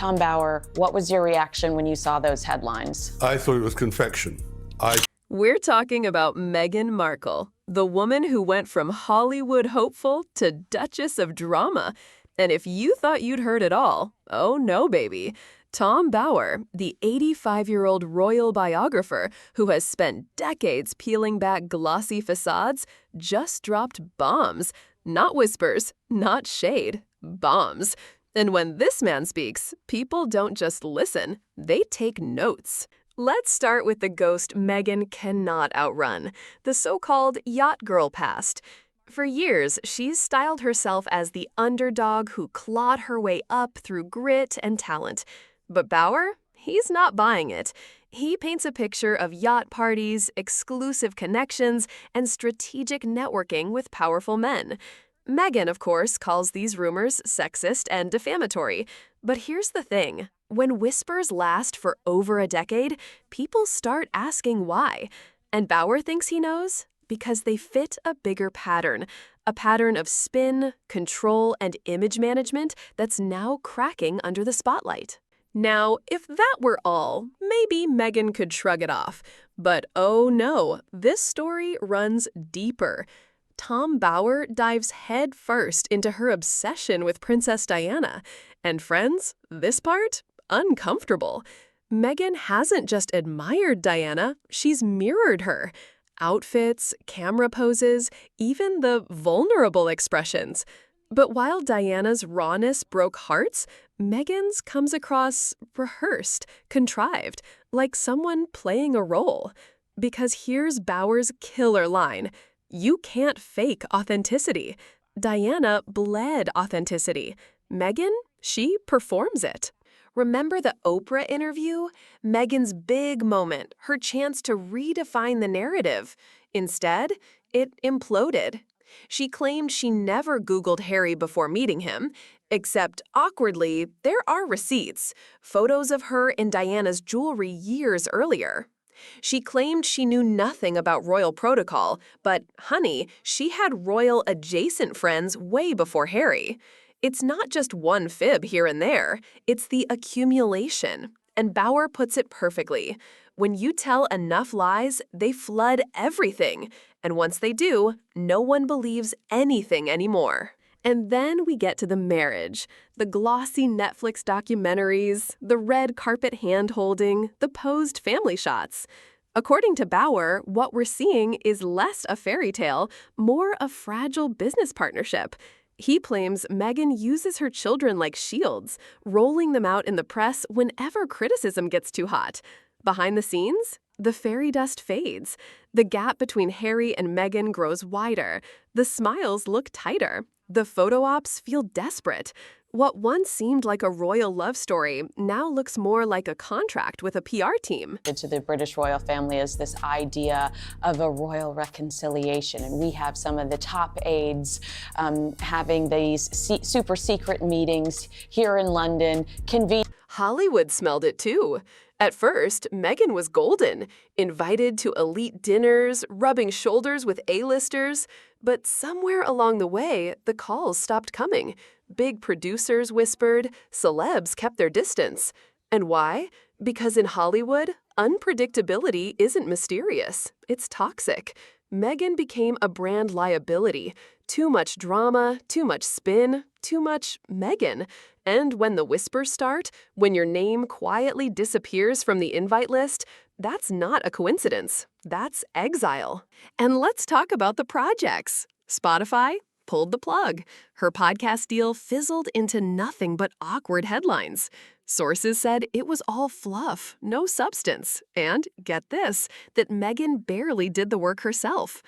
Tom Bower, what was your reaction when you saw those headlines? I thought it was confection. We're talking about Meghan Markle, the woman who went from Hollywood hopeful to Duchess of Drama. And if you thought you'd heard it all, oh no, baby. Tom Bower, the 85-year-old royal biographer who has spent decades peeling back glossy facades, just dropped bombs. Not whispers, not shade, bombs. And when this man speaks, people don't just listen, they take notes. Let's start with the ghost Meghan cannot outrun, the so-called yacht girl past. For years, she's styled herself as the underdog who clawed her way up through grit and talent. But Bower, he's not buying it. He paints a picture of yacht parties, exclusive connections, and strategic networking with powerful men. Meghan, of course, calls these rumors sexist and defamatory. But here's the thing. When whispers last for over a decade, people start asking why. And Bower thinks he knows because they fit a bigger pattern, a pattern of spin, control, and image management that's now cracking under the spotlight. Now, if that were all, maybe Meghan could shrug it off. But oh no, this story runs deeper. Tom Bower dives headfirst into her obsession with Princess Diana. And friends, this part? Uncomfortable. Meghan hasn't just admired Diana, she's mirrored her. Outfits, camera poses, even the vulnerable expressions. But while Diana's rawness broke hearts, Meghan's comes across rehearsed, contrived, like someone playing a role. Because here's Bower's killer line. You can't fake authenticity. Diana bled authenticity. Meghan, she performs it. Remember the Oprah interview? Meghan's big moment, her chance to redefine the narrative. Instead, it imploded. She claimed she never Googled Harry before meeting him, except awkwardly, there are receipts, photos of her in Diana's jewelry years earlier. She claimed she knew nothing about royal protocol, but honey, she had royal-adjacent friends way before Harry. It's not just one fib here and there, it's the accumulation. And Bower puts it perfectly. When you tell enough lies, they flood everything. And once they do, no one believes anything anymore. And then we get to the marriage, the glossy Netflix documentaries, the red carpet hand-holding, the posed family shots. According to Bower, what we're seeing is less a fairy tale, more a fragile business partnership. He claims Meghan uses her children like shields, rolling them out in the press whenever criticism gets too hot. Behind the scenes, the fairy dust fades. The gap between Harry and Meghan grows wider. The smiles look tighter. The photo ops feel desperate. What once seemed like a royal love story now looks more like a contract with a PR team. To the British royal family is this idea of a royal reconciliation, and we have some of the top aides having these super secret meetings here in London. Hollywood smelled it too. At first, Meghan was golden, invited to elite dinners, rubbing shoulders with A-listers. But somewhere along the way, the calls stopped coming. Big producers whispered, celebs kept their distance. And why? Because in Hollywood, unpredictability isn't mysterious, it's toxic. Meghan became a brand liability. Too much drama, too much spin, too much Meghan. And when the whispers start, when your name quietly disappears from the invite list, that's not a coincidence. That's exile. And let's talk about the projects. Spotify pulled the plug. Her podcast deal fizzled into nothing but awkward headlines. Sources said it was all fluff, no substance. And get this, that Meghan barely did the work herself.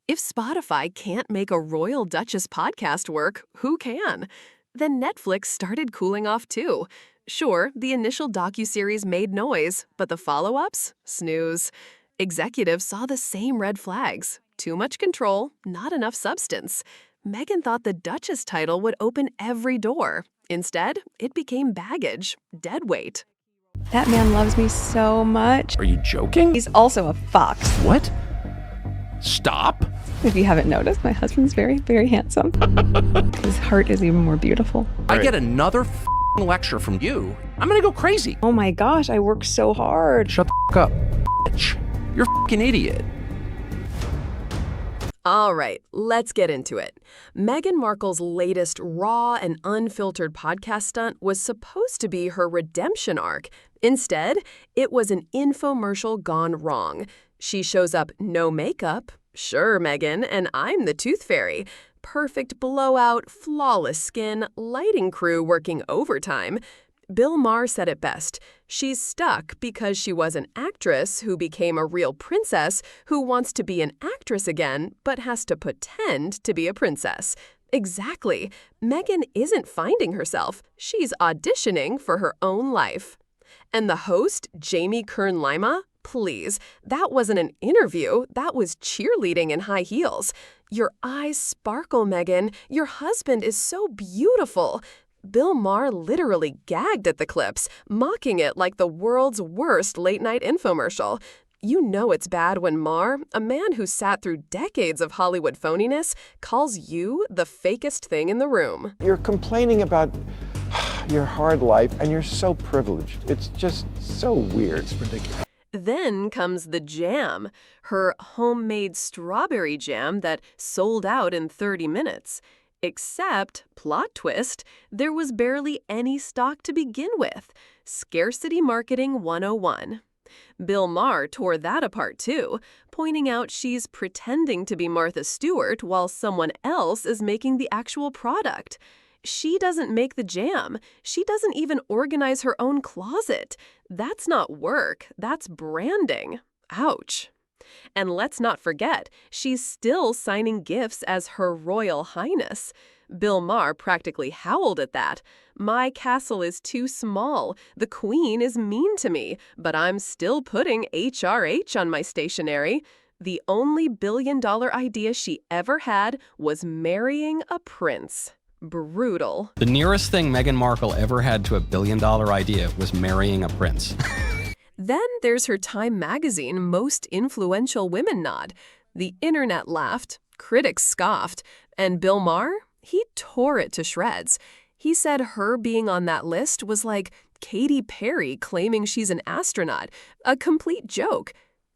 If Spotify can't make a royal Duchess podcast work, who can? Then Netflix started cooling off too. Sure, the initial docuseries made noise, but the follow-ups? Snooze. Executives saw the same red flags. Too much control, not enough substance. Meghan thought the Duchess title would open every door. Instead, it became baggage, dead weight. That man loves me so much. Are you joking? He's also a fox. What? Stop. If you haven't noticed, my husband's very, very handsome. His heart is even more beautiful. I get another lecture from you, I'm gonna go crazy. Oh my gosh, I work so hard. Shut the up, bitch. You're a fucking idiot. All right, let's get into it. Meghan Markle's latest raw and unfiltered podcast stunt was supposed to be her redemption arc. Instead, it was an infomercial gone wrong. She shows up no makeup. Sure, Meghan, and I'm the tooth fairy. Perfect blowout, flawless skin, lighting crew working overtime. Bill Maher said it best. She's stuck because she was an actress who became a real princess who wants to be an actress again, but has to pretend to be a princess. Exactly. Meghan isn't finding herself. She's auditioning for her own life. And the host, Jamie Kern-Lima? Please, that wasn't an interview. That was cheerleading in high heels. Your eyes sparkle, Meghan. Your husband is so beautiful. Bill Maher literally gagged at the clips, mocking it like the world's worst late-night infomercial. You know it's bad when Maher, a man who sat through decades of Hollywood phoniness, calls you the fakest thing in the room. You're complaining about your hard life, and you're so privileged. It's just so weird. It's ridiculous. Then comes the jam, her homemade strawberry jam that sold out in 30 minutes. Except, plot twist, there was barely any stock to begin with. Scarcity Marketing 101. Bill Maher tore that apart too, pointing out she's pretending to be Martha Stewart while someone else is making the actual product. She doesn't make the jam. She doesn't even organize her own closet. That's not work. That's branding. Ouch. And let's not forget, she's still signing gifts as Her Royal Highness. Bill Maher practically howled at that. My castle is too small. The Queen is mean to me, but I'm still putting HRH on my stationery. The only billion-dollar idea she ever had was marrying a prince. Brutal. The nearest thing Meghan Markle ever had to a billion-dollar idea was marrying a prince. Then there's her Time magazine Most Influential Women nod. The internet laughed, critics scoffed, and Bill Maher, he tore it to shreds. He said her being on that list was like Katy Perry claiming she's an astronaut, a complete joke.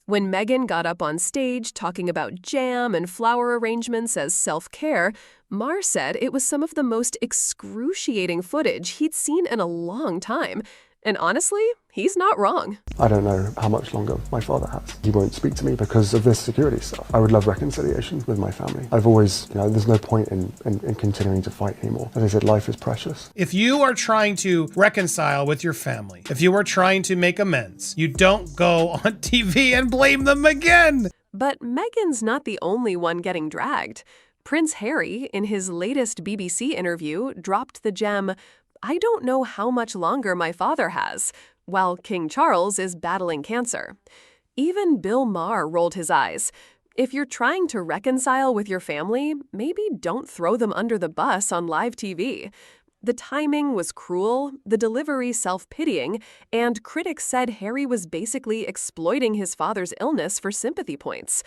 When Meghan got up on stage talking about jam and flower arrangements as self-care, Maher said it was some of the most excruciating footage he'd seen in a long time. And honestly, he's not wrong. I don't know how much longer my father has. He won't speak to me because of this security stuff. I would love reconciliation with my family. I've always, there's no point in continuing to fight anymore. As I said, life is precious. If you are trying to reconcile with your family, if you are trying to make amends, you don't go on TV and blame them again. But Meghan's not the only one getting dragged. Prince Harry, in his latest BBC interview, dropped the gem, "I don't know how much longer my father has," while King Charles is battling cancer. Even Bill Maher rolled his eyes. If you're trying to reconcile with your family, maybe don't throw them under the bus on live TV. The timing was cruel, the delivery self-pitying, and critics said Harry was basically exploiting his father's illness for sympathy points.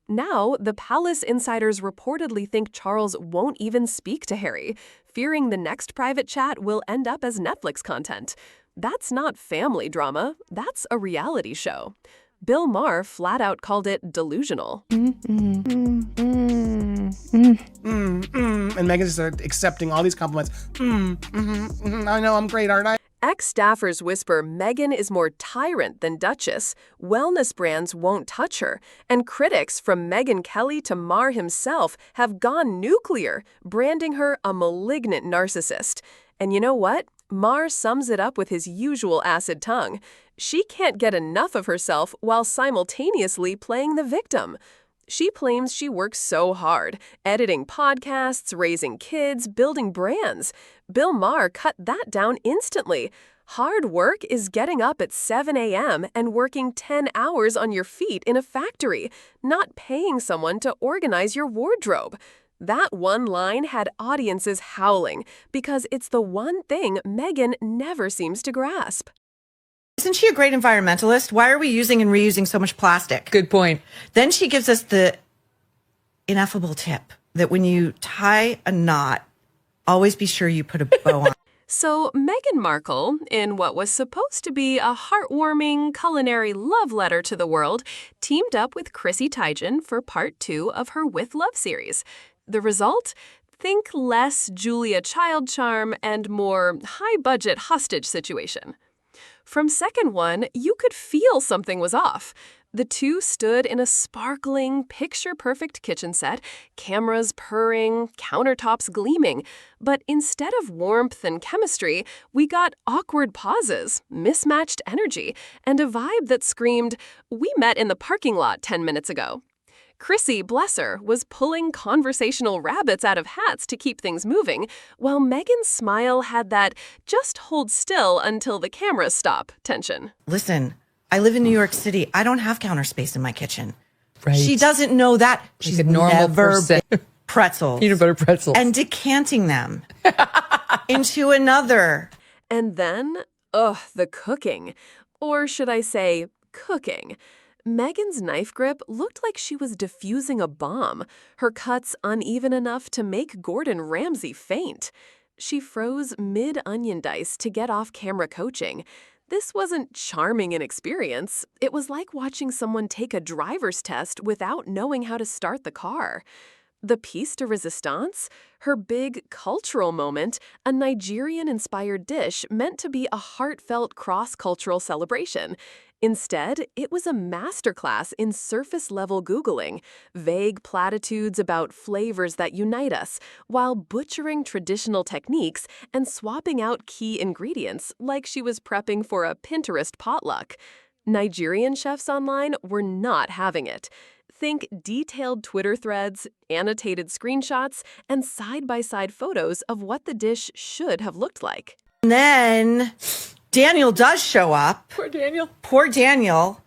Now, the palace insiders reportedly think Charles won't even speak to Harry, fearing the next private chat will end up as Netflix content. That's not family drama, that's a reality show. Bill Maher flat out called it delusional. And Meghan's just accepting all these compliments. I know I'm great, aren't I? Ex-staffers whisper Meghan is more tyrant than duchess, wellness brands won't touch her, and critics from Megyn Kelly to Maher himself have gone nuclear, branding her a malignant narcissist. And you know what? Maher sums it up with his usual acid tongue. She can't get enough of herself while simultaneously playing the victim. She claims she works so hard, editing podcasts, raising kids, building brands. Bill Maher cut that down instantly. Hard work is getting up at 7 a.m. and working 10 hours on your feet in a factory, not paying someone to organize your wardrobe. That one line had audiences howling because it's the one thing Meghan never seems to grasp. Isn't she a great environmentalist? Why are we using and reusing so much plastic? Good point. Then she gives us the ineffable tip that when you tie a knot, always be sure you put a bow on. So Meghan Markle, in what was supposed to be a heartwarming culinary love letter to the world, teamed up with Chrissy Teigen for part 2 of her With Love series. The result? Think less Julia Child charm and more high-budget hostage situation. From second one, you could feel something was off. The two stood in a sparkling, picture-perfect kitchen set, cameras purring, countertops gleaming. But instead of warmth and chemistry, we got awkward pauses, mismatched energy, and a vibe that screamed, "We met in the parking lot 10 minutes ago." Chrissy, bless her, was pulling conversational rabbits out of hats to keep things moving, while Meghan's smile had that "just hold still until the cameras stop" tension. Listen, I live in New York City. I don't have counter space in my kitchen. Right. She doesn't know that. She's a normal never person. been pretzels. Peanut butter pretzels. And decanting them into another. And then, the cooking. Or should I say, cooking. Meghan's knife grip looked like she was defusing a bomb, her cuts uneven enough to make Gordon Ramsay faint. She froze mid-onion dice to get off-camera coaching. This wasn't charming in experience. It was like watching someone take a driver's test without knowing how to start the car. The piece de resistance, her big cultural moment, a Nigerian-inspired dish meant to be a heartfelt cross-cultural celebration. Instead, it was a masterclass in surface-level Googling, vague platitudes about flavors that unite us, while butchering traditional techniques and swapping out key ingredients like she was prepping for a Pinterest potluck. Nigerian chefs online were not having it. Think detailed Twitter threads, annotated screenshots, and side-by-side photos of what the dish should have looked like. And then Daniel does show up. Poor Daniel. Poor Daniel.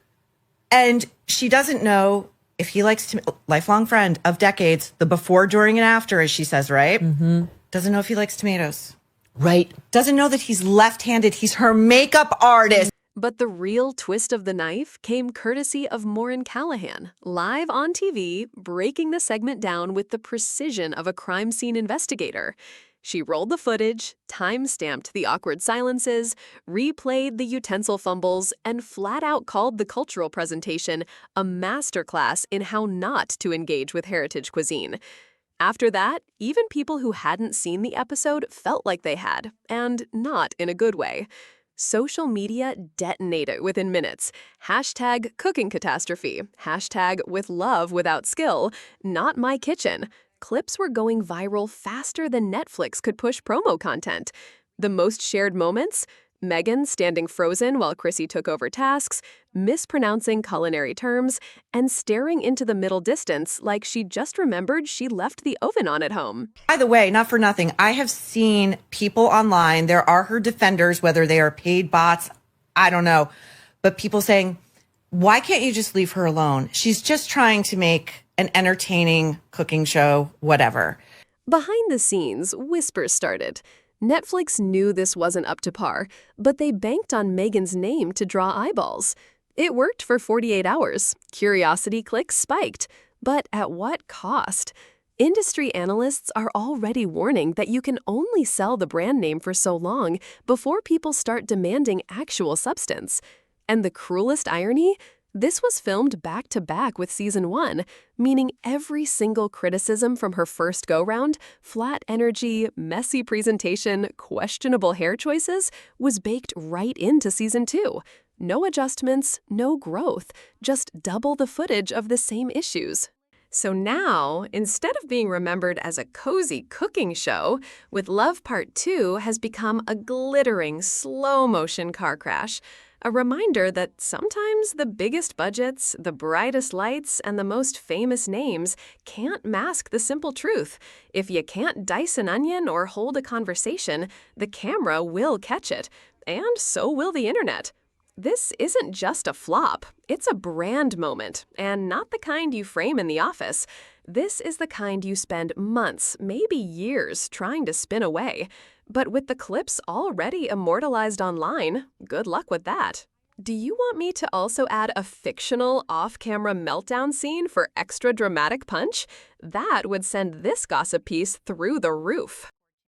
And she doesn't know if he likes to, lifelong friend of decades, the before, during, and after, as she says, right? Mm-hmm. Doesn't know if he likes tomatoes. Right. Doesn't know that he's left-handed. He's her makeup artist. But the real twist of the knife came courtesy of Maureen Callahan, live on TV, breaking the segment down with the precision of a crime scene investigator. She rolled the footage, time-stamped the awkward silences, replayed the utensil fumbles, and flat-out called the cultural presentation a masterclass in how not to engage with heritage cuisine. After that, even people who hadn't seen the episode felt like they had, and not in a good way. Social media detonated within minutes. Hashtag cooking catastrophe. Hashtag with love without skill. Not my kitchen. Clips were going viral faster than Netflix could push promo content. The most shared moments? Meghan standing frozen while Chrissy took over tasks, mispronouncing culinary terms, and staring into the middle distance like she just remembered she left the oven on at home. By the way, not for nothing, I have seen people online, there are her defenders, whether they are paid bots, I don't know, but people saying, why can't you just leave her alone? She's just trying to make an entertaining cooking show, whatever. Behind the scenes, whispers started. Netflix knew this wasn't up to par, but they banked on Meghan's name to draw eyeballs. It worked for 48 hours. Curiosity clicks spiked. But at what cost? Industry analysts are already warning that you can only sell the brand name for so long before people start demanding actual substance. And the cruelest irony? This was filmed back-to-back with Season 1, meaning every single criticism from her first go-round, flat energy, messy presentation, questionable hair choices, was baked right into Season 2. No adjustments, no growth, just double the footage of the same issues. So now, instead of being remembered as a cozy cooking show, With Love Part 2 has become a glittering, slow-motion car crash. A reminder that sometimes the biggest budgets, the brightest lights, and the most famous names can't mask the simple truth. If you can't dice an onion or hold a conversation, the camera will catch it, and so will the internet. This isn't just a flop, it's a brand moment, and not the kind you frame in the office. This is the kind you spend months, maybe years, trying to spin away. But with the clips already immortalized online, good luck with that. Do you want me to also add a fictional off-camera meltdown scene for extra dramatic punch? That would send this gossip piece through the roof.